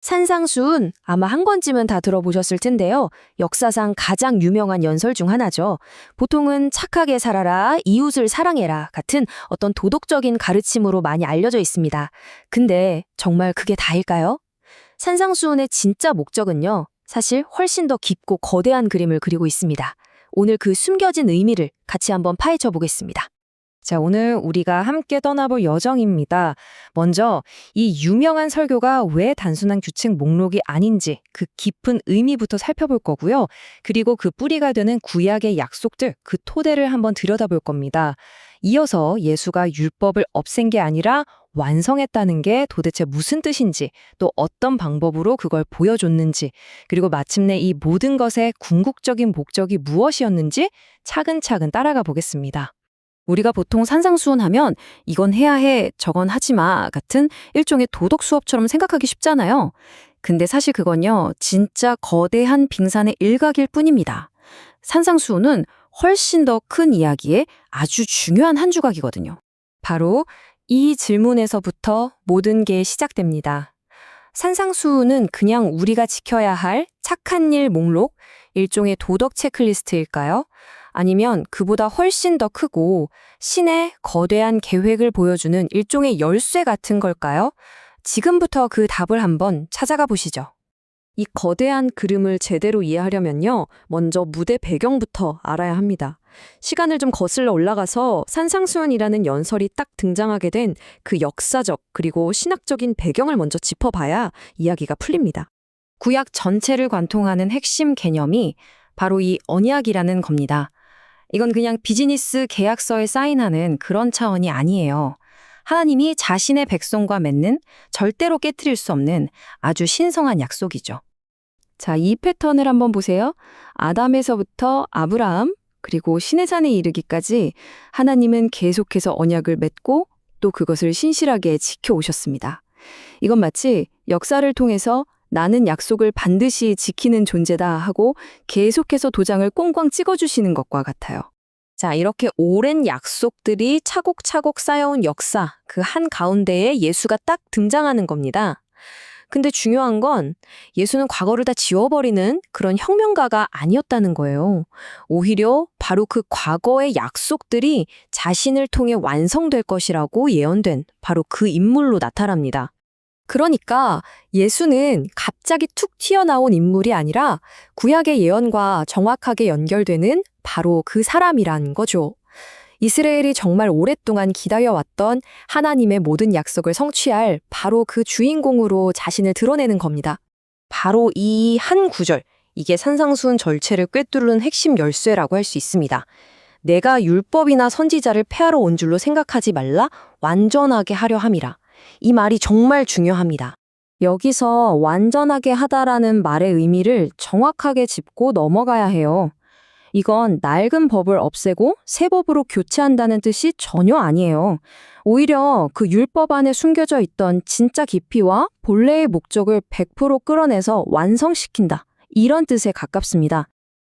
산상수훈 아마 한 권쯤은 다 들어보셨을 텐데요. 역사상 가장 유명한 연설 중 하나죠. 보통은 착하게 살아라, 이웃을 사랑해라 같은 어떤 도덕적인 가르침으로 많이 알려져 있습니다. 근데 정말 그게 다일까요? 산상수훈의 진짜 목적은요. 사실 훨씬 더 깊고 거대한 그림을 그리고 있습니다. 오늘 그 숨겨진 의미를 같이 한번 파헤쳐 보겠습니다. 자, 오늘 우리가 함께 떠나볼 여정입니다. 먼저 이 유명한 설교가 왜 단순한 규칙 목록이 아닌지 그 깊은 의미부터 살펴볼 거고요. 그리고 그 뿌리가 되는 구약의 약속들, 그 토대를 한번 들여다볼 겁니다. 이어서 예수가 율법을 없앤 게 아니라 완성했다는 게 도대체 무슨 뜻인지, 또 어떤 방법으로 그걸 보여줬는지, 그리고 마침내 이 모든 것의 궁극적인 목적이 무엇이었는지 차근차근 따라가 보겠습니다. 우리가 보통 산상수훈하면 이건 해야 해, 저건 하지 마 같은 일종의 도덕 수업처럼 생각하기 쉽잖아요. 근데 사실 그건요, 진짜 거대한 빙산의 일각일 뿐입니다. 산상수훈은 훨씬 더 큰 이야기의 아주 중요한 한 조각이거든요. 바로 이 질문에서부터 모든 게 시작됩니다. 산상수훈은 그냥 우리가 지켜야 할 착한 일 목록, 일종의 도덕 체크리스트일까요? 아니면 그보다 훨씬 더 크고 신의 거대한 계획을 보여주는 일종의 열쇠 같은 걸까요? 지금부터 그 답을 한번 찾아가 보시죠. 이 거대한 그림을 제대로 이해하려면요, 먼저 무대 배경부터 알아야 합니다. 시간을 좀 거슬러 올라가서 산상수훈이라는 연설이 딱 등장하게 된 그 역사적 그리고 신학적인 배경을 먼저 짚어봐야 이야기가 풀립니다. 구약 전체를 관통하는 핵심 개념이 바로 이 언약이라는 겁니다. 이건 그냥 비즈니스 계약서에 사인하는 그런 차원이 아니에요. 하나님이 자신의 백성과 맺는 절대로 깨트릴 수 없는 아주 신성한 약속이죠. 자, 이 패턴을 한번 보세요. 아담에서부터 아브라함, 그리고 시내산에 이르기까지 하나님은 계속해서 언약을 맺고 또 그것을 신실하게 지켜오셨습니다. 이건 마치 역사를 통해서 나는 약속을 반드시 지키는 존재다 하고 계속해서 도장을 꽁꽁 찍어주시는 것과 같아요. 자, 이렇게 오랜 약속들이 차곡차곡 쌓여온 역사, 그 한가운데에 예수가 딱 등장하는 겁니다. 근데 중요한 건 예수는 과거를 다 지워버리는 그런 혁명가가 아니었다는 거예요. 오히려 바로 그 과거의 약속들이 자신을 통해 완성될 것이라고 예언된 바로 그 인물로 나타납니다. 그러니까 예수는 갑자기 툭 튀어나온 인물이 아니라 구약의 예언과 정확하게 연결되는 바로 그 사람이란 거죠. 이스라엘이 정말 오랫동안 기다려왔던 하나님의 모든 약속을 성취할 바로 그 주인공으로 자신을 드러내는 겁니다. 바로 이 한 구절, 이게 산상수훈 절체를 꿰뚫는 핵심 열쇠라고 할 수 있습니다. 내가 율법이나 선지자를 폐하러 온 줄로 생각하지 말라, 완전하게 하려 함이라. 이 말이 정말 중요합니다. 여기서 완전하게 하다라는 말의 의미를 정확하게 짚고 넘어가야 해요. 이건 낡은 법을 없애고 새 법으로 교체한다는 뜻이 전혀 아니에요. 오히려 그 율법 안에 숨겨져 있던 진짜 깊이와 본래의 목적을 100% 끌어내서 완성시킨다. 이런 뜻에 가깝습니다.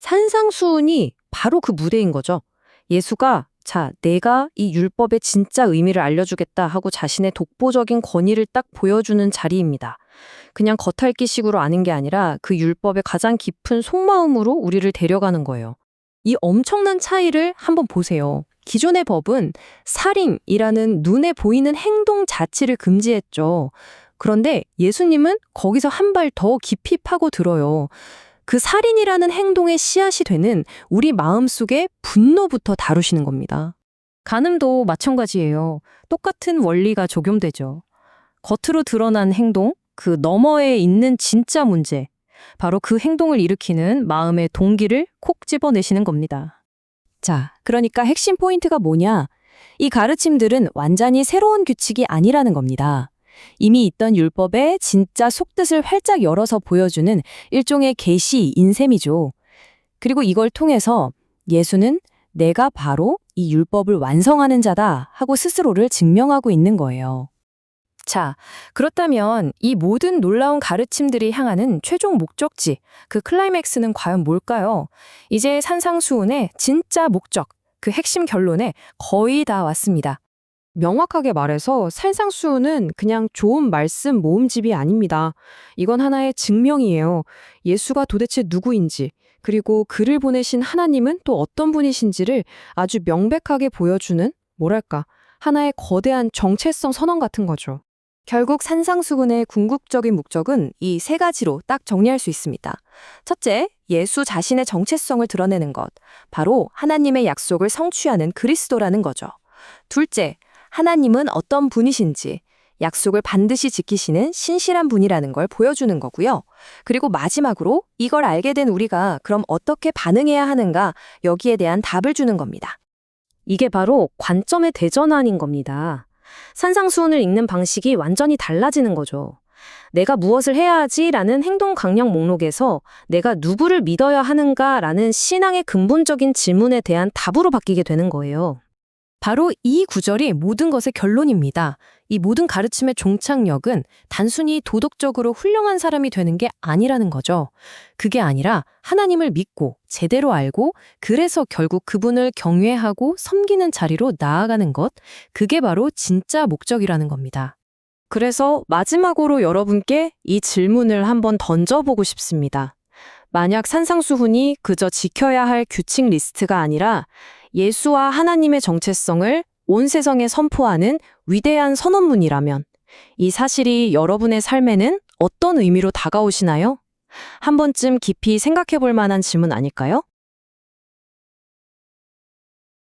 산상수훈이 바로 그 무대인 거죠. 예수가 자, 내가 이 율법의 진짜 의미를 알려주겠다 하고 자신의 독보적인 권위를 딱 보여주는 자리입니다. 그냥 겉핥기식으로 아는 게 아니라 그 율법의 가장 깊은 속마음으로 우리를 데려가는 거예요. 이 엄청난 차이를 한번 보세요. 기존의 법은 살인이라는 눈에 보이는 행동 자체를 금지했죠. 그런데 예수님은 거기서 한 발 더 깊이 파고 들어요. 그 살인이라는 행동의 씨앗이 되는 우리 마음속의 분노부터 다루시는 겁니다. 간음도 마찬가지예요. 똑같은 원리가 적용되죠. 겉으로 드러난 행동, 그 너머에 있는 진짜 문제, 바로 그 행동을 일으키는 마음의 동기를 콕 집어내시는 겁니다. 자, 그러니까 핵심 포인트가 뭐냐? 이 가르침들은 완전히 새로운 규칙이 아니라는 겁니다. 이미 있던 율법의 진짜 속뜻을 활짝 열어서 보여주는 일종의 계시인 셈이죠. 그리고 이걸 통해서 예수는 내가 바로 이 율법을 완성하는 자다 하고 스스로를 증명하고 있는 거예요. 자, 그렇다면 이 모든 놀라운 가르침들이 향하는 최종 목적지, 그 클라이맥스는 과연 뭘까요? 이제 산상수훈의 진짜 목적, 그 핵심 결론에 거의 다 왔습니다. 명확하게 말해서 산상수훈은 그냥 좋은 말씀 모음집이 아닙니다. 이건 하나의 증명이에요. 예수가 도대체 누구인지, 그리고 그를 보내신 하나님은 또 어떤 분이신지를 아주 명백하게 보여주는, 뭐랄까, 하나의 거대한 정체성 선언 같은 거죠. 결국 산상수훈의 궁극적인 목적은 이 세 가지로 딱 정리할 수 있습니다. 첫째, 예수 자신의 정체성을 드러내는 것, 바로 하나님의 약속을 성취하는 그리스도라는 거죠. 둘째, 하나님은 어떤 분이신지, 약속을 반드시 지키시는 신실한 분이라는 걸 보여주는 거고요. 그리고 마지막으로 이걸 알게 된 우리가 그럼 어떻게 반응해야 하는가, 여기에 대한 답을 주는 겁니다. 이게 바로 관점의 대전환인 겁니다. 산상수훈을 읽는 방식이 완전히 달라지는 거죠. 내가 무엇을 해야 하지라는 행동 강령 목록에서 내가 누구를 믿어야 하는가라는 신앙의 근본적인 질문에 대한 답으로 바뀌게 되는 거예요. 바로 이 구절이 모든 것의 결론입니다. 이 모든 가르침의 종착역은 단순히 도덕적으로 훌륭한 사람이 되는 게 아니라는 거죠. 그게 아니라 하나님을 믿고 제대로 알고 그래서 결국 그분을 경외하고 섬기는 자리로 나아가는 것, 그게 바로 진짜 목적이라는 겁니다. 그래서 마지막으로 여러분께 이 질문을 한번 던져보고 싶습니다. 만약 산상수훈이 그저 지켜야 할 규칙 리스트가 아니라 예수와 하나님의 정체성을 온 세상에 선포하는 위대한 선언문이라면 이 사실이 여러분의 삶에는 어떤 의미로 다가오시나요? 한 번쯤 깊이 생각해 볼 만한 질문 아닐까요?